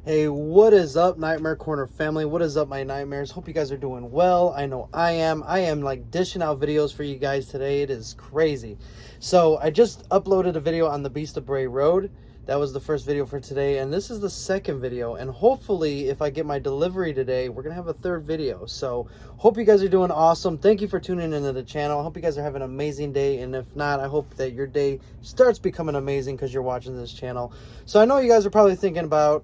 Hey, what is up, Nightmare Corner family? What is up, my nightmares? Hope you guys are doing well. I know I am. I am like dishing out videos for you guys today. It is crazy. So I just uploaded a video on the Beast of Bray Road. That was the first video for today, and this is the second video. And hopefully, if I get my delivery today, we're gonna have a third video. So hope you guys are doing awesome. Thank you for tuning into the channel. I hope you guys are having an amazing day, and if not, I hope that your day starts becoming amazing because you're watching this channel. So I know you guys are probably thinking about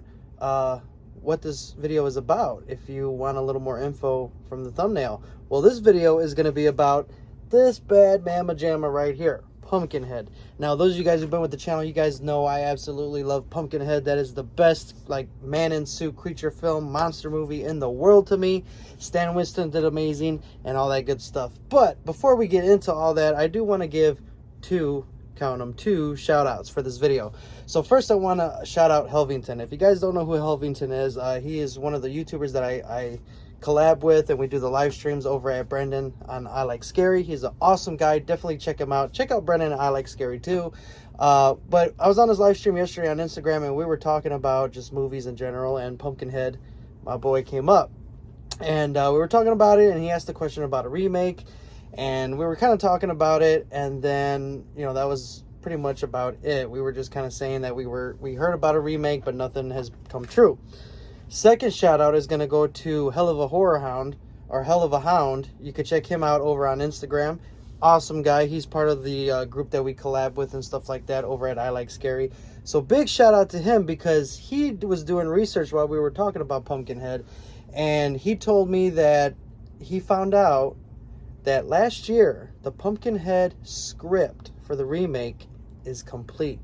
what this video is about. If you want a little more info from the thumbnail, well, this video is going to be about this bad mamma jamma right here, Pumpkinhead. Now, those of you guys who've been with the channel, you guys know I absolutely love Pumpkinhead. That is the best like man in suit creature film monster movie in the world to me. Stan Winston did amazing and all that good stuff. But before we get into all that, I do want to give two shout outs for this video. So first I want to shout out Helvington. If you guys don't know who Helvington is, he is one of the YouTubers that I collab with, and we do the live streams over at Brendan on I Like Scary. He's an awesome guy. Definitely check him out. Check out Brendan I Like Scary too. But I was on his live stream yesterday on Instagram, and we were talking about just movies in general, and Pumpkinhead, my boy, came up, and we were talking about it, and he asked a question about a remake. And we were kind of talking about it, and then, you know, that was pretty much about it. We were just kind of saying that we heard about a remake, but nothing has come true. Second shout out is going to go to Hell of a Horror Hound, or Hell of a Hound. You could check him out over on Instagram. Awesome guy. He's part of the group that we collab with and stuff like that over at I Like Scary. So big shout out to him, because he was doing research while we were talking about Pumpkinhead, and he told me that he found out that last year the Pumpkinhead script for the remake is complete,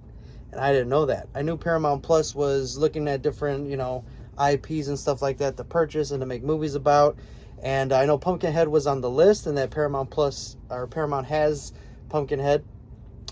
and I didn't know that. I knew Paramount Plus was looking at different, you know, IPs and stuff like that to purchase and to make movies about, and I know Pumpkinhead was on the list, and that Paramount Plus, or Paramount, has Pumpkinhead,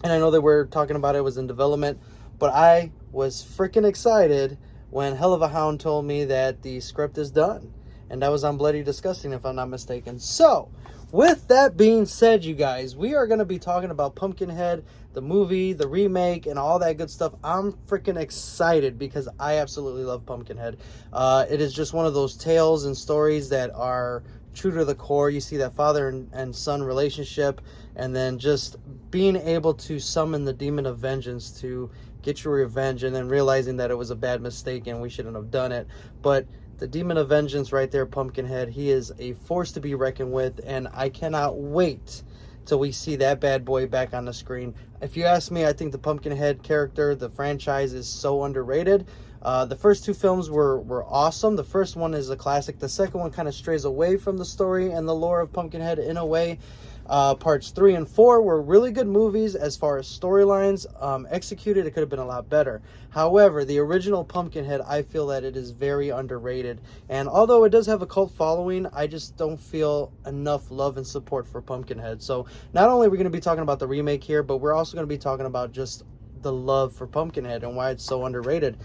and I know that we're talking about it was in development. But I was freaking excited when Hell of a Hound told me that the script is done, and that was on Bloody Disgusting, if I'm not mistaken. So with that being said, you guys, we are going to be talking about Pumpkinhead, the movie, the remake, and all that good stuff. I'm freaking excited because I absolutely love Pumpkinhead. It is just one of those tales and stories that are true to the core. You see that father and son relationship, and then just being able to summon the demon of vengeance to get your revenge, and then realizing that it was a bad mistake and we shouldn't have done it. But the demon of vengeance right there, Pumpkinhead, he is a force to be reckoned with, and I cannot wait till we see that bad boy back on the screen. If you ask me, I think the Pumpkinhead character, the franchise, is so underrated. The first two films were awesome. The first one is a classic. The second one kind of strays away from the story and the lore of Pumpkinhead in a way. Parts 3 and 4 were really good movies as far as storylines. Executed, it could have been a lot better. However, the original Pumpkinhead, I feel that it is very underrated. And although it does have a cult following, I just don't feel enough love and support for Pumpkinhead. So not only are we going to be talking about the remake here, but we're also going to be talking about just the love for Pumpkinhead and why it's so underrated.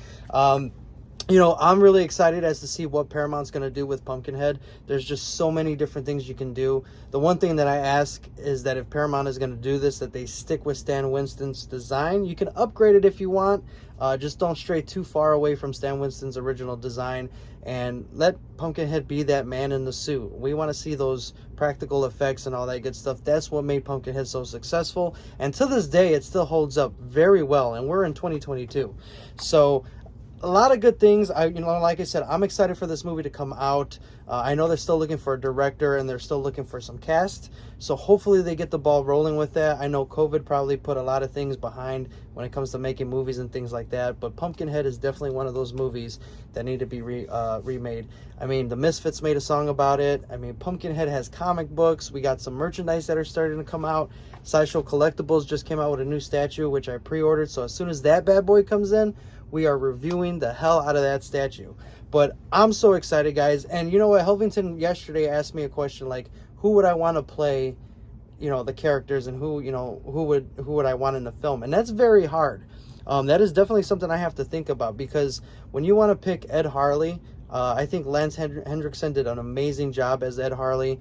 You know, I'm really excited as to see what Paramount's going to do with Pumpkinhead. There's just so many different things you can do. The one thing that I ask is that if Paramount is going to do this, that they stick with Stan Winston's design. You can upgrade it if you want. Just don't stray too far away from Stan Winston's original design, and let Pumpkinhead be that man in the suit. We want to see those practical effects and all that good stuff. That's what made Pumpkinhead so successful, and to this day it still holds up very well, and we're in 2022. So a lot of good things. Like I said, I'm excited for this movie to come out. I know they're still looking for a director, and they're still looking for some cast. So hopefully they get the ball rolling with that. I know COVID probably put a lot of things behind when it comes to making movies and things like that. But Pumpkinhead is definitely one of those movies that need to be remade. I mean, the Misfits made a song about it. I mean, Pumpkinhead has comic books. We got some merchandise that are starting to come out. Sideshow Collectibles just came out with a new statue, which I pre-ordered. So as soon as that bad boy comes in, we are reviewing the hell out of that statue. But I'm so excited, guys. And you know what? Helvington yesterday asked me a question like, who would I want to play, you know, the characters, and who would I want in the film? And that's very hard. That is definitely something I have to think about, because when you want to pick Ed Harley, I think Lance Hendrickson did an amazing job as Ed Harley.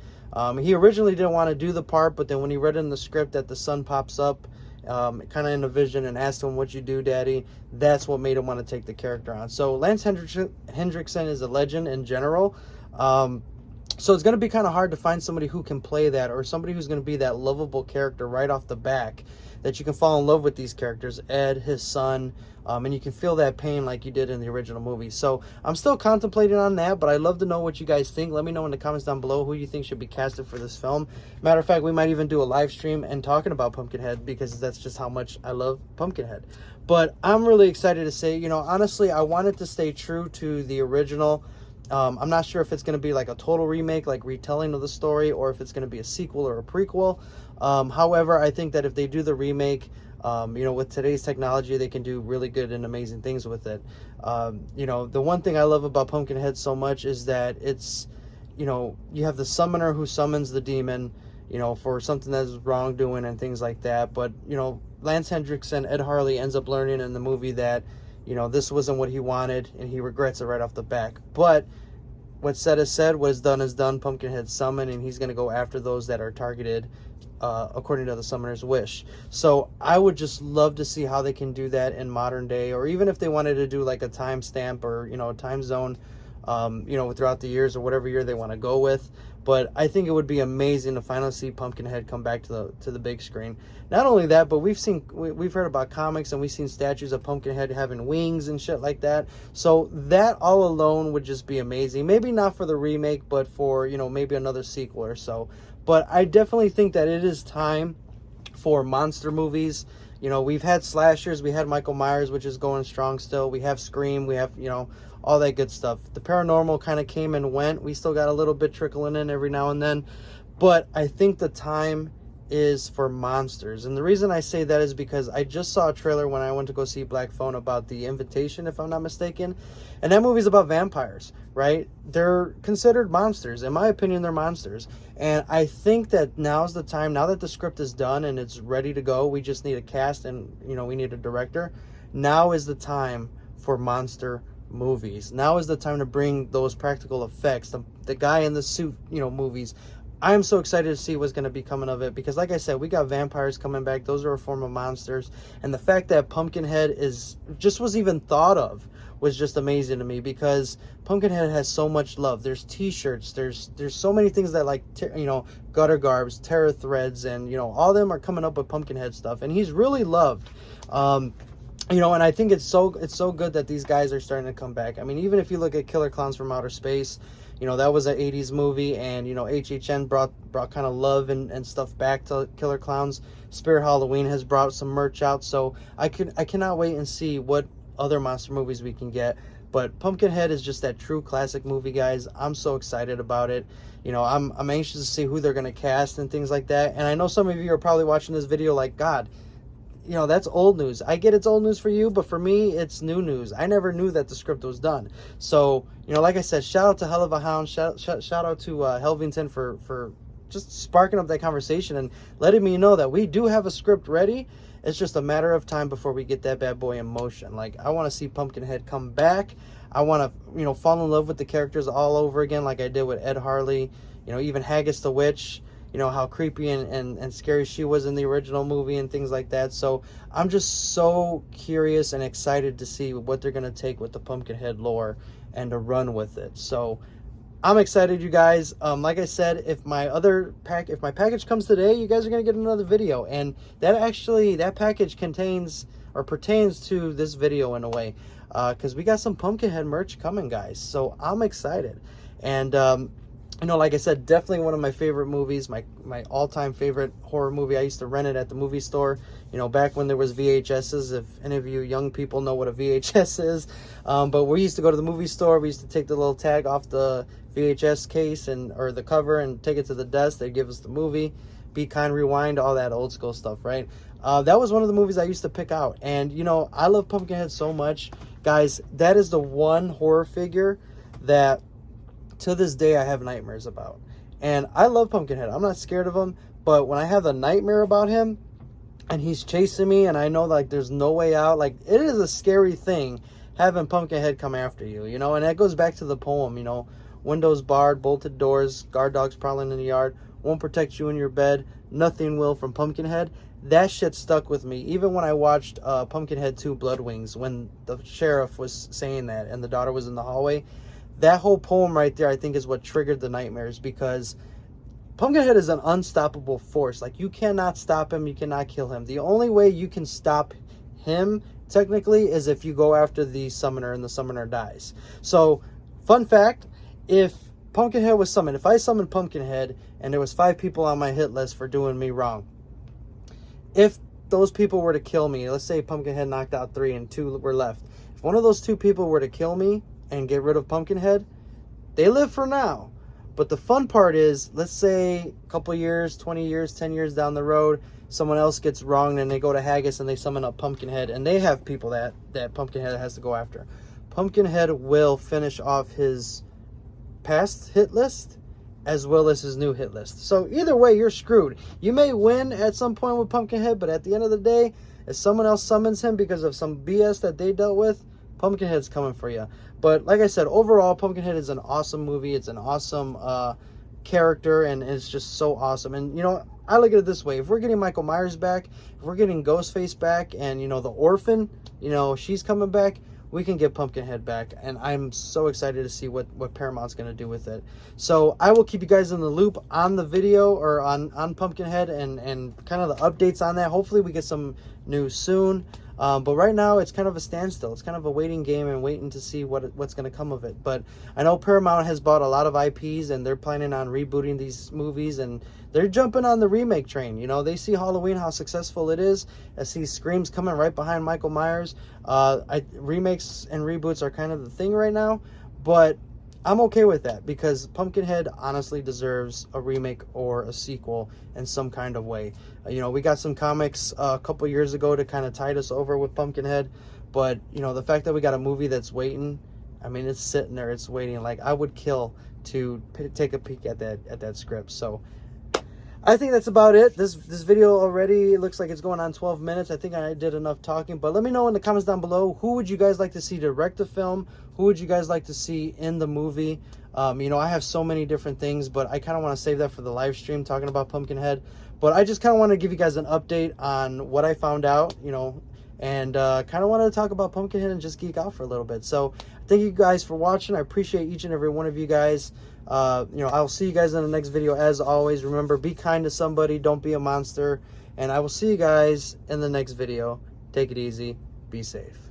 He originally didn't want to do the part, but then when he read in the script that the son pops up kind of in a vision and asked him, "What'd you do, Daddy?" That's what made him want to take the character on. So Lance Hendrickson is a legend in general. So it's going to be kind of hard to find somebody who can play that, or somebody who's going to be that lovable character right off the back, that you can fall in love with these characters, Ed, his son, and you can feel that pain like you did in the original movie. So I'm still contemplating on that, but I'd love to know what you guys think. Let me know in the comments down below who you think should be casted for this film. Matter of fact, we might even do a live stream and talking about Pumpkinhead, because that's just how much I love Pumpkinhead. But I'm really excited to say, honestly, I wanted to stay true to the original. I'm not sure if it's going to be like a total remake, like retelling of the story, or if it's going to be a sequel or a prequel. However, I think that if they do the remake, with today's technology, they can do really good and amazing things with it. The one thing I love about Pumpkinhead so much is that it's, you have the summoner who summons the demon, for something that's wrongdoing and things like that. But, Lance Hendrickson, Ed Harley, ends up learning in the movie that, this wasn't what he wanted, and he regrets it right off the back. But what's said is said, what is done is done. Pumpkinhead's summoned, and he's going to go after those that are targeted according to the summoner's wish. So I would just love to see how they can do that in modern day, or even if they wanted to do like a timestamp or, a time zone, throughout the years or whatever year they want to go with. But I think it would be amazing to finally see Pumpkinhead come back to the big screen. Not only that, but we've heard about comics, and we've seen statues of Pumpkinhead having wings and shit like that. So that all alone would just be amazing. Maybe not for the remake, but for, maybe another sequel or so. But I definitely think that it is time for monster movies. We've had slashers, we had Michael Myers, which is going strong still. We have Scream, we have, all that good stuff. The paranormal kind of came and went. We still got a little bit trickling in every now and then. But I think the time is for monsters. And the reason I say that is because I just saw a trailer when I went to go see Black Phone about The Invitation, if I'm not mistaken. And that movie's about vampires, right? They're considered monsters. In my opinion, they're monsters. And I think that now's the time, now that the script is done and it's ready to go, we just need a cast and, we need a director. Now is the time for monster movies. Now is the time to bring those practical effects, the guy in the suit, movies. I am so excited to see what's going to be coming of it, because like I said, we got vampires coming back. Those are a form of monsters. And the fact that Pumpkinhead was even thought of was just amazing to me, because Pumpkinhead has so much love. There's t-shirts, there's so many things that, like, gutter garbs, terror threads, and all of them are coming up with Pumpkinhead stuff, and he's really loved. And I think it's so good that these guys are starting to come back. I mean, even if you look at Killer Clowns from Outer Space, that was an 80s movie, and HHN brought kind of love and stuff back to Killer Clowns. Spirit Halloween has brought some merch out, so I cannot wait and see what other monster movies we can get. But Pumpkinhead is just that true classic movie, guys. I'm so excited about it. I'm anxious to see who they're going to cast and things like that. And I know some of you are probably watching this video like, God, that's old news. I get it's old news for you, but for me, it's new news. I never knew that the script was done. So, like I said, shout out to Hell of a Hound. Shout out to Helvington for just sparking up that conversation and letting me know that we do have a script ready. It's just a matter of time before we get that bad boy in motion. Like, I want to see Pumpkinhead come back. I want to, fall in love with the characters all over again, like I did with Ed Harley. Even Haggis the Witch. How creepy and scary she was in the original movie and things like that. So I'm just so curious and excited to see what they're going to take with the Pumpkinhead lore and to run with it. So I'm excited, you guys. Like I said, if my package comes today, you guys are going to get another video. And that package contains or pertains to this video in a way, because we got some Pumpkinhead merch coming, guys. So I'm excited. And like I said, definitely one of my favorite movies, my all-time favorite horror movie. I used to rent it at the movie store, back when there was VHSs, if any of you young people know what a VHS is. But we used to go to the movie store. We used to take the little tag off the VHS case or the cover and take it to the desk. They'd give us the movie, Be Kind, Rewind, all that old school stuff, right? That was one of the movies I used to pick out. And, I love Pumpkinhead so much. Guys, that is the one horror figure that to this day I have nightmares about. And I love Pumpkinhead. I'm not scared of him, but when I have a nightmare about him and he's chasing me and I know like there's no way out, like it is a scary thing having Pumpkinhead come after you, and that goes back to the poem, windows barred, bolted doors, guard dogs prowling in the yard, won't protect you in your bed, nothing will from Pumpkinhead. that shit stuck with me. Even when I watched Pumpkinhead 2 Blood Wings, when the sheriff was saying that and the daughter was in the hallway, that whole poem right there, I think, is what triggered the nightmares, because Pumpkinhead is an unstoppable force. Like, you cannot stop him, you cannot kill him. The only way you can stop him, technically, is if you go after the summoner and the summoner dies. So, fun fact, if Pumpkinhead was summoned, if I summoned Pumpkinhead and there was 5 people on my hit list for doing me wrong, if those people were to kill me, let's say Pumpkinhead knocked out 3 and 2 were left. If one of those 2 people were to kill me and get rid of Pumpkinhead, they live for now. But the fun part is, let's say a couple years, 20 years, 10 years down the road, someone else gets wronged and they go to Haggis and they summon up Pumpkinhead, and they have people that Pumpkinhead has to go after. Pumpkinhead will finish off his past hit list as well as his new hit list. So either way, you're screwed. You may win at some point with Pumpkinhead, but at the end of the day, if someone else summons him because of some BS that they dealt with, Pumpkinhead's coming for you. But like I said, overall, Pumpkinhead is an awesome movie. It's an awesome character, and it's just so awesome. And, you know, I look at it this way. If we're getting Michael Myers back, if we're getting Ghostface back, and, you know, the orphan, you know, she's coming back, we can get Pumpkinhead back, and I'm so excited to see what Paramount's going to do with it. So I will keep you guys in the loop on the video, or on Pumpkinhead, and kind of the updates on that. Hopefully we get some news soon. But right now it's kind of a standstill. It's kind of a waiting game and waiting to see what's going to come of it. But I know Paramount has bought a lot of IPs, and they're planning on rebooting these movies, and they're jumping on the remake train. You know, they see Halloween, how successful it is. I see Scream's coming right behind Michael Myers. Remakes and reboots are kind of the thing right now, but I'm okay with that, because Pumpkinhead honestly deserves a remake or a sequel in some kind of way. You know, we got some comics a couple years ago to kind of tide us over with Pumpkinhead, but, you know, the fact that we got a movie that's waiting, I mean, it's sitting there, it's waiting. Like, I would kill to take a peek at that script. So I think that's about it. This video already looks like it's going on 12 minutes. I think I did enough talking, but let me know in the comments down below, who would you guys like to see direct the film? Who would you guys like to see in the movie? You know, I have so many different things, but I kind of want to save that for the live stream talking about Pumpkinhead. But I just kind of want to give you guys an update on what I found out, you know, and kind of wanted to talk about Pumpkinhead and just geek out for a little bit. So thank you guys for watching. I appreciate each and every one of you guys. You know, I'll see you guys in the next video. As always, remember, be kind to somebody, don't be a monster, and I will see you guys in the next video. Take it easy, be safe.